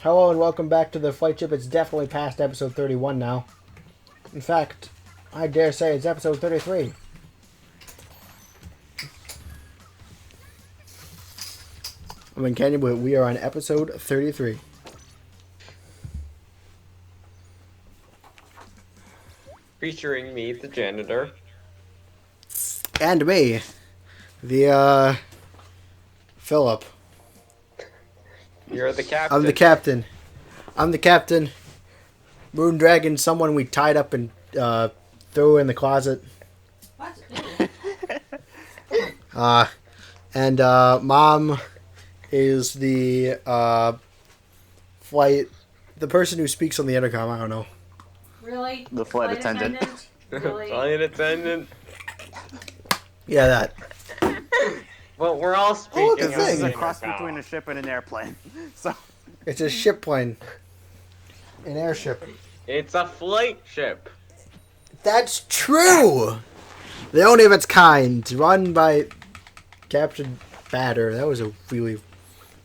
Hello and welcome back to the Flightship. It's definitely past episode 31 now. In fact, I dare say it's episode 33. I mean, can you believe we are on episode 33? Featuring me, the janitor. And me, the, Philip. You're the captain. I'm the captain. I'm the captain. Moon Dragon, someone we tied up and threw in the closet. What? And Mom is the the person who speaks on the intercom. I don't know. Really? The flight attendant. Really? Flight attendant. Yeah, that. Well, we're all speaking. look at This the is thing. a cross between a ship and an airplane. So It's a ship plane. An airship. It's a flight ship. That's true! The only of its kind. Run by Captain Batter. That was a really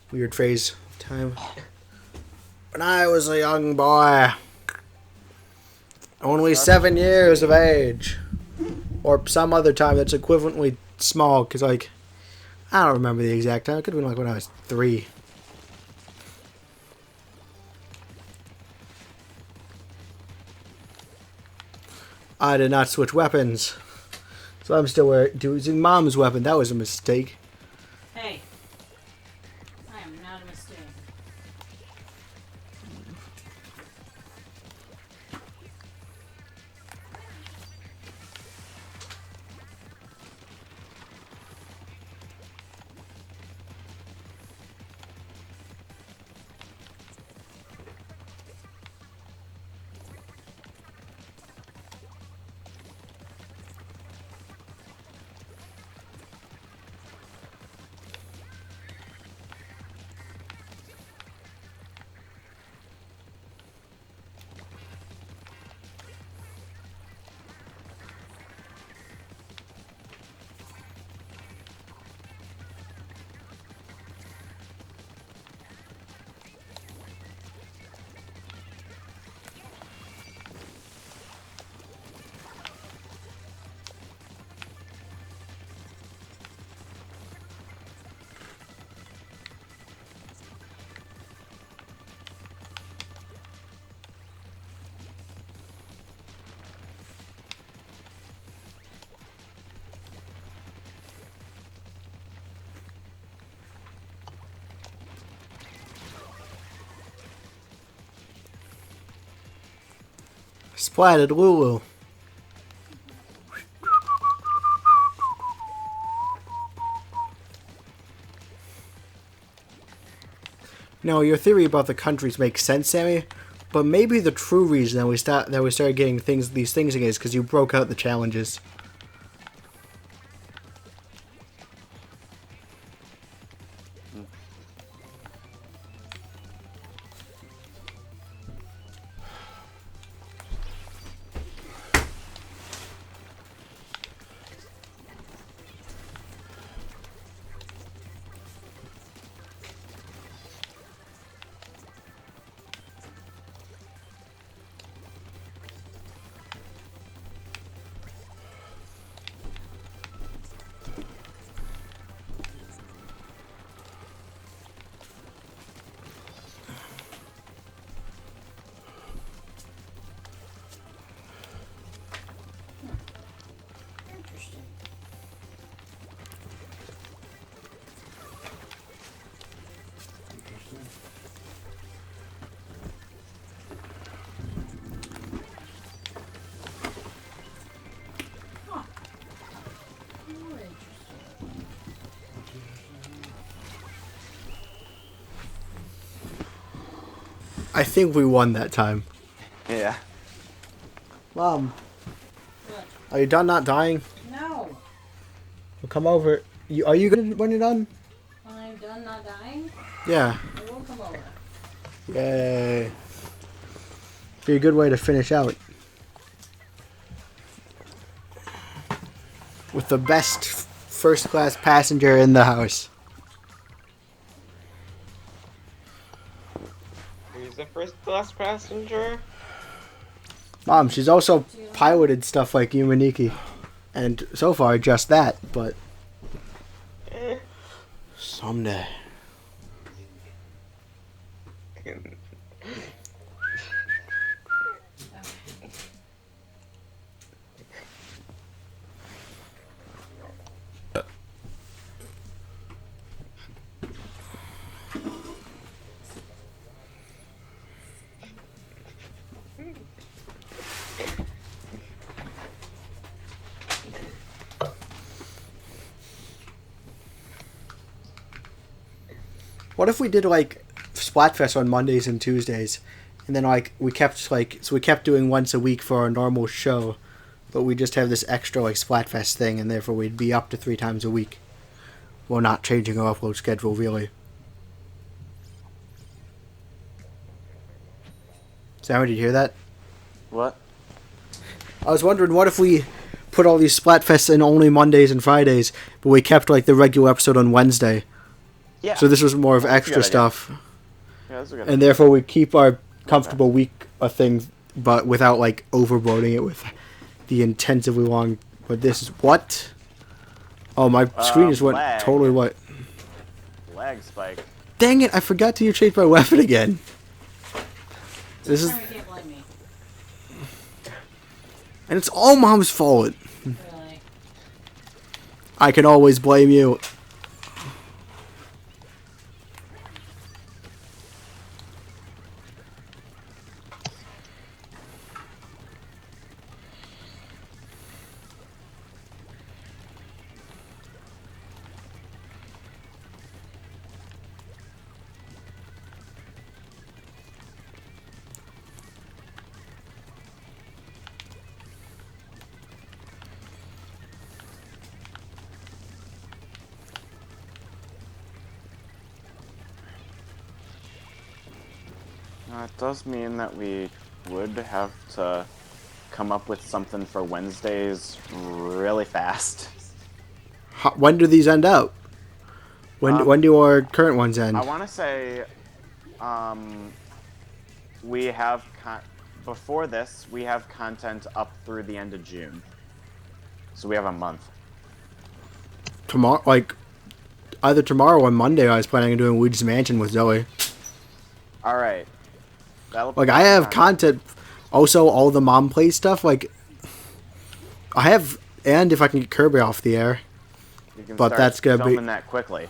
weird phrase of time. When I was a young boy. Only 7 years of age. Or some other time that's equivalently small, because, like, I don't remember the exact time. It could have been, like, when I was 3. I did not switch weapons. So I'm still using Mom's weapon. That was a mistake. Hey. I am not a mistake. Splatted Lulu. No, your theory about the countries makes sense, Sammy. But maybe the true reason that we started getting these things again is because you broke out the challenges. Interesting. Huh. More interesting. I think we won that time. yeah. Mom, What? are you done not dying? No. We'll come over. Are you gonna when you're done? When I'm done not dying, Yeah. I will come over. Yay. Be a good way to finish out. With the best first class passenger in the house. Who's the first class passenger? Mom, she's also piloted stuff like Yumaniki. And so far, just that, but Eh. someday. What if we did like Splatfest on Mondays and Tuesdays, and then like we kept doing once a week for our normal show, but we just have this extra like Splatfest thing, and therefore we'd be up to 3 times a week. We're not changing our upload schedule really. Sam, did you hear that? What? I was wondering, what if we put all these Splatfests in only Mondays and Fridays, but we kept like the regular episode on Wednesday. Yeah. So this was more of That's a extra good idea. stuff. Yeah, that's a good And therefore we keep our comfortable week a thing, but without like overloading it with the intensively long. But this is what? Oh, my screen just went lag. totally what? lag spike. Dang it! I forgot to change my weapon again. This is, Sorry, you can't blame me. and it's all Mom's fault. Really. I can always blame you. It does mean that we would have to come up with something for Wednesdays really fast. When do these end out? When do our current ones end? I want to say, we have before this we have content up through the end of June, so we have a month. Tomorrow, like either tomorrow or Monday, I was planning on doing Luigi's Mansion with Zoe. All right. Like I have content, also all the Mom Play stuff. Like I have, and if I can get Kirby off the air. You can But start that's gonna be- filming that quickly.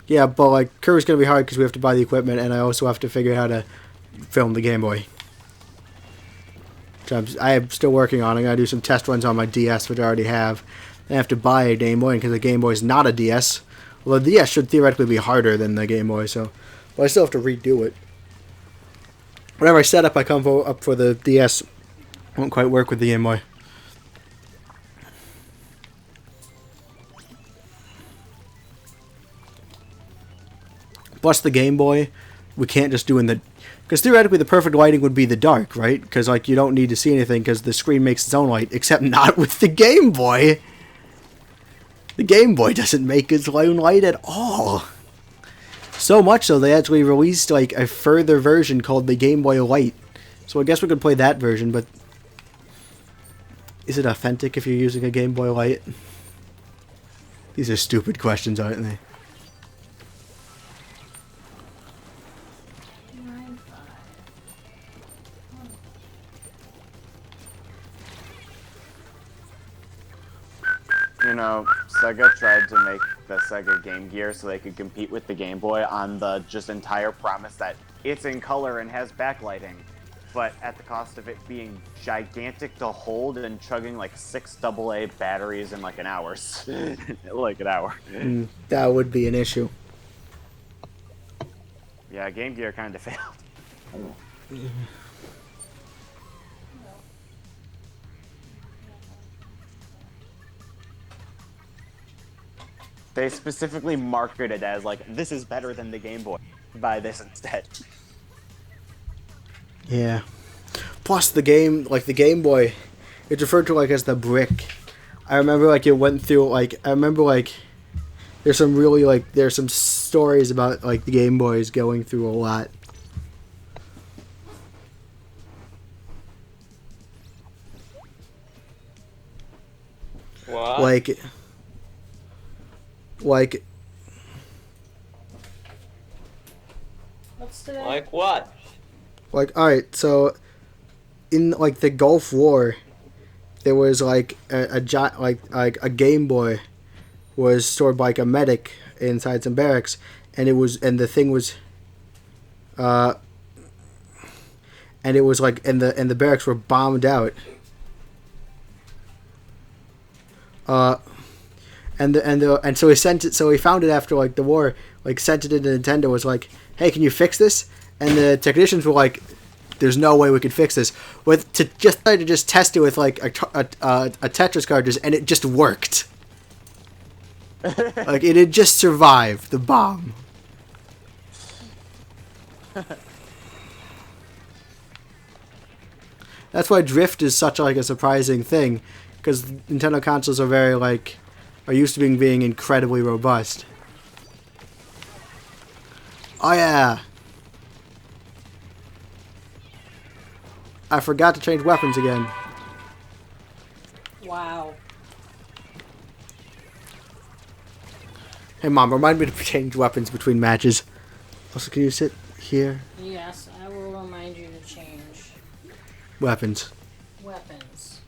Yeah, but like Kirby's gonna be hard because we have to buy the equipment, and I also have to figure out how to film the Game Boy. Which I am still working on. I'm gonna do some test runs on my DS, which I already have. I have to buy a Game Boy because the Game Boy is not a DS. Well, the DS should theoretically be harder than the Game Boy, so but I still have to redo it. Whatever I set up, up for the DS won't quite work with the Game Boy. Plus the Game Boy, we can't just do in the... Because theoretically the perfect lighting would be the dark, right? Because like you don't need to see anything because the screen makes its own light, except not with the Game Boy. The Game Boy doesn't make its own light at all. So much so they actually released like a further version called the Game Boy Light. So I guess we could play that version, but... Is it authentic if you're using a Game Boy Light? These are stupid questions, aren't they? 9-5. You know, Sega tried to make the Sega Game Gear so they could compete with the Game Boy on the just entire promise that it's in color and has backlighting, but at the cost of it being gigantic to hold and chugging like 6 AA batteries in like an hour. Like an hour. That would be an issue. Yeah, Game Gear kind of failed. They specifically marketed it as like, this is better than the Game Boy. Buy this instead. Yeah. Plus the Game Boy, it's referred to like as the brick. I remember like it went through like, there's some really like, there's some stories about like the Game Boys going through a lot. like What's today? Like what? all right, so in like the Gulf War, there was like a Game Boy was stored by like a medic inside some barracks, and the thing was and it was like and the barracks were bombed out. And so he sent it. So he found it after like the war. Like sent it into Nintendo. Was like, hey, can you fix this? And the technicians were like, there's no way we could fix this. To just test it with like a Tetris cartridge, and it just worked. Like it had just survived the bomb. That's why drift is such like a surprising thing, because Nintendo consoles are used to being incredibly robust. Oh yeah. I forgot to change weapons again. Wow. Hey mom, remind me to change weapons between matches. Also, can you sit here? Yes, I will remind you to change Weapons. weapons.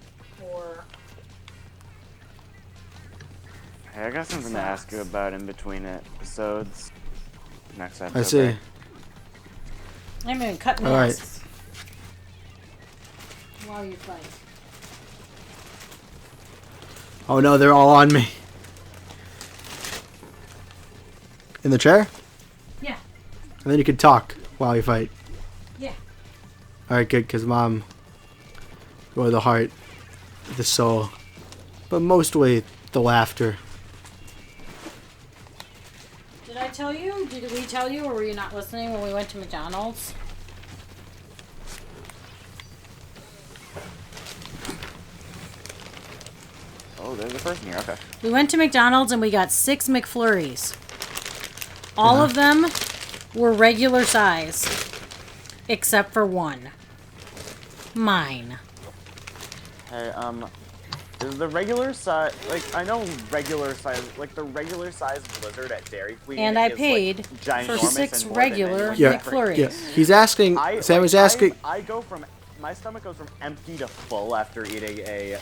Or Hey, I got something to ask you about in between episodes. Next episode. I see. right? I'm gonna cut All right. masks while you fight. Oh no, they're all on me. In the chair? Yeah. And then you can talk while you fight. Yeah. Alright, good, because mom, or the heart, the soul, but mostly the laughter. Did I tell you? Did we tell you, or were you not listening when we went to McDonald's? Oh, there's a person here. Okay. We went to McDonald's and we got 6 McFlurries. All of them were regular size, except for one. Mine. Hey, is the regular size, like, I know regular size, like, the regular size Blizzard at Dairy Queen And I is, paid like, for ginormous 6 and more than regular anyone Yeah. McFlurries. Yeah, he's asking. Sam is asking. I go from, my stomach goes from empty to full after eating a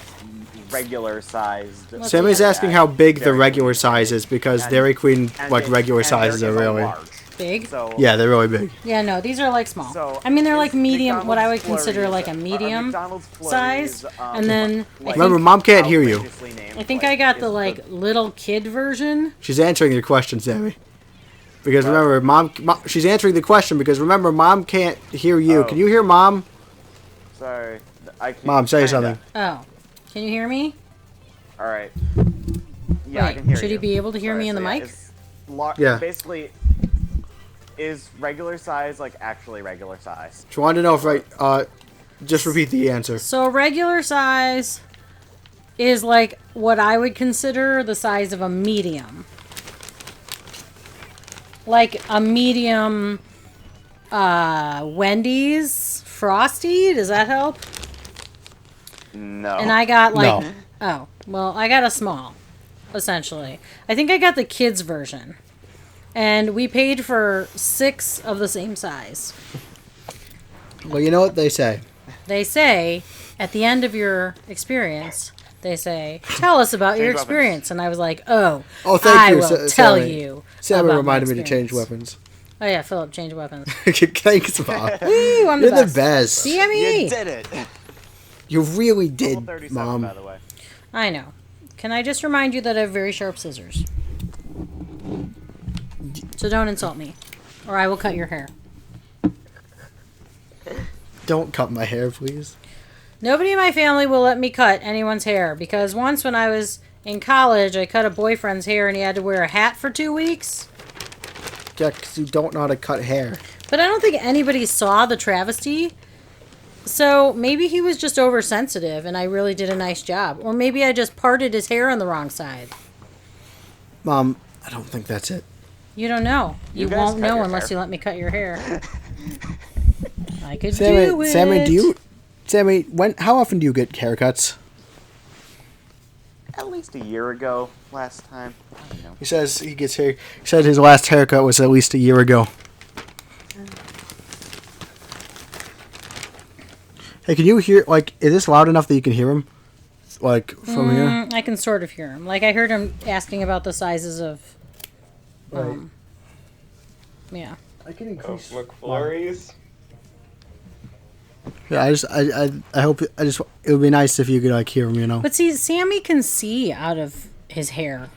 regular sized. Let's Sam see is how asking how big the Dairy regular Queen size is, because and- Dairy Queen and like it- regular and sizes there are is a really. large. Big? So Yeah, they're really big. Yeah, no, these are like small. So, I mean, they're like is medium, what I would McDonald's consider Flurries- like a are medium McDonald's size. Flurries, And then like, Remember, mom can't hear you. outrageously named, I think like, I got is the like little kid version. She's answering your question, Sammy. Because What? remember, mom, she's answering the question because remember, mom can't hear you. Oh. Can you hear mom? Sorry, I can't. Mom, say kinda. something. Oh, can you hear me? All right. Yeah, I Wait, can hear should you. he be able to hear me in the mic? Yeah. Basically, is regular size like actually regular size? She wanted to know if just repeat the answer. So regular size is like what I would consider the size of a medium. Like a medium Wendy's Frosty, does that help? No. And I got like No. oh, well, I got a small, essentially. I think I got the kids version. And we paid for 6 of the same size. Well, you know what they say. They say at the end of your experience, they say, "Tell us about your Change weapons. experience." And I was like, "Oh, Oh, thank I you, will Sa- tell Sammy. you." Sammy about reminded my me to change experience. weapons. Oh yeah, Philip, change weapons. Thanks, Mom. Woo, I'm You're the the best. best. You CME. did it. You really Level did, 37, Mom. by the way. I know. Can I just remind you that I have very sharp scissors? So don't insult me, or I will cut your hair. Don't cut my hair, please. Nobody in my family will let me cut anyone's hair because once when I was in college, I cut a boyfriend's hair and he had to wear a hat for 2 weeks. Yeah, 'cause you don't know how to cut hair. But I don't think anybody saw the travesty. So maybe he was just oversensitive and I really did a nice job. Or maybe I just parted his hair on the wrong side. Mom, I don't think that's it. You don't know. You guys won't cut know your unless hair. you let me cut your hair. I could Sammy, do it. Sammy, how often do you get haircuts? at least a year ago last time. I don't know. He says he said his last haircut was at least a year ago. Hey, can you hear, like, is this loud enough that you can hear him? Like, from here? I can sort of hear him. Like, I heard him asking about the sizes of... yeah. I can increase McFlurries. Yeah, I hope, it would be nice if you could, like, hear him, you know? But see, Sammy can see out of his hair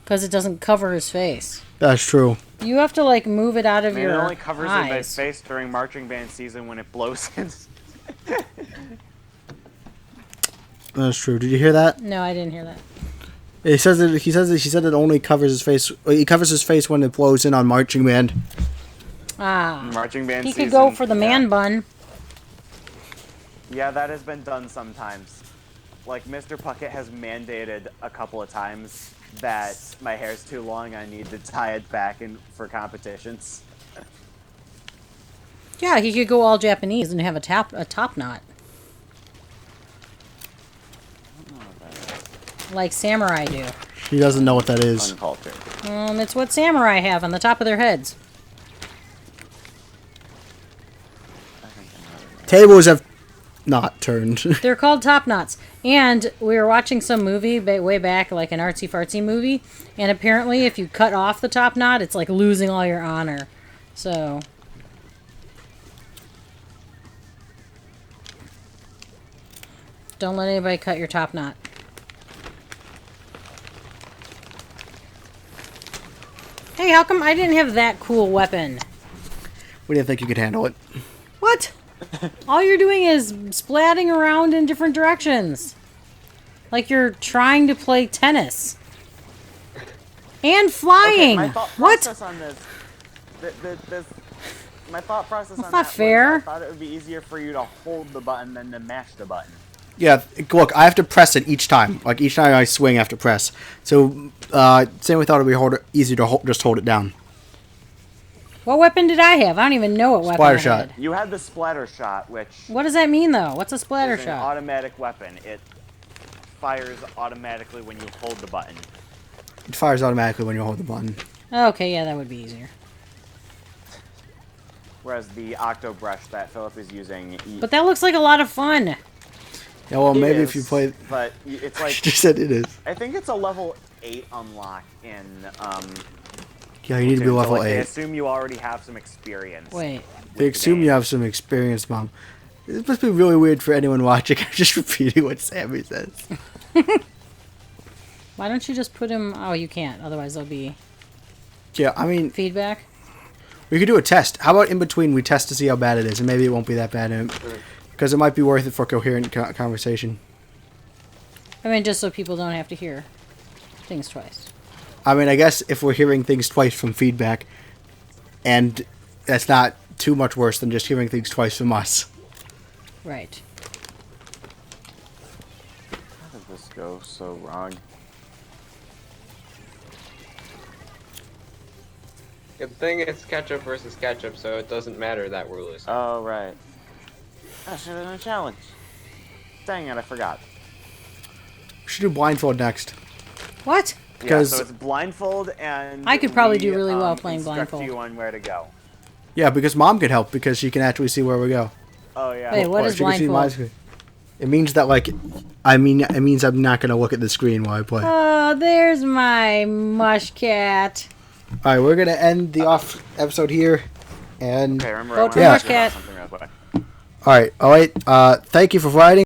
because it doesn't cover his face. That's true. You have to, like, move it out of your It only covers eyes. his face during marching band season when it blows in. That's true. Did you hear that? No, I didn't hear that. He said it only covers his face. He covers his face when it blows in on marching band. Ah. Marching band He season. could go for the man bun. Yeah, that has been done sometimes. Like, Mr. Puckett has mandated a couple of times that my hair's too long, I need to tie it back in for competitions. Yeah, he could go all Japanese and have a top knot. Like samurai do. He doesn't know what that is. Uncultured. It's what samurai have on the top of their heads. Tables have not turned. They're called top knots. And we were watching some movie way back, like an artsy-fartsy movie, and apparently if you cut off the top knot, it's like losing all your honor. So... don't let anybody cut your top knot. Hey, how come I didn't have that cool weapon? We didn't think you could handle it. What? All you're doing is splatting around in different directions. Like you're trying to play tennis. And flying! Okay, my thought What? process on this... my thought process That's on not that fair. was I thought it would be easier for you to hold the button than to mash the button. Yeah, look, I have to press it each time. Like, each time I swing, I have to press. So, Sam, we thought it would be easier to just hold it down. What weapon did I have? I don't even know what weapon Splatter I shot. had. You had the splatter shot, which What does that mean, though? What's a splatter is an shot? automatic weapon. It fires automatically when you hold the button. It fires automatically when you hold the button. Okay, yeah, that would be easier. Whereas the octo brush that Philip is using... But that looks like a lot of fun. Yeah, well, It maybe is, if you play... But it's She like... just said it is. I think it's a level 8 unlock in... Yeah, you need to be Splatoon, so, level like, They 8. assume you already have some experience. Wait. They assume you have some experience, Mom. This must be really weird for anyone watching. I'm just repeating what Sammy says. Why don't you just put him... oh, you can't. Otherwise there'll be Yeah, I mean, feedback. we could do a test. How about in between we test to see how bad it is, and maybe it won't be that bad, because it might be worth it for coherent conversation. I mean, just so people don't have to hear things twice. I mean, I guess if we're hearing things twice from feedback, and that's not too much worse than just hearing things twice from us. Right. How did this go so wrong? Good thing it's ketchup versus ketchup, so it doesn't matter that we're losing. Oh, right. That should have been a challenge. Dang it, I forgot. We should do blindfold next. What? Because- Yeah, so it's blindfold and... I could probably do we, really well playing instruct blindfold. you on where to go. Yeah, because Mom can help, because she can actually see where we go. Oh, yeah. Wait, what Or is she can see my blindfold? screen. It means that, like, it means I'm not going to look at the screen while I play. Oh, there's my mush cat. Alright, we're going to end the off episode here. And, Okay, remember, Go I to wanna Yeah. ask you about Cat. something real quick. alright, thank you for writing.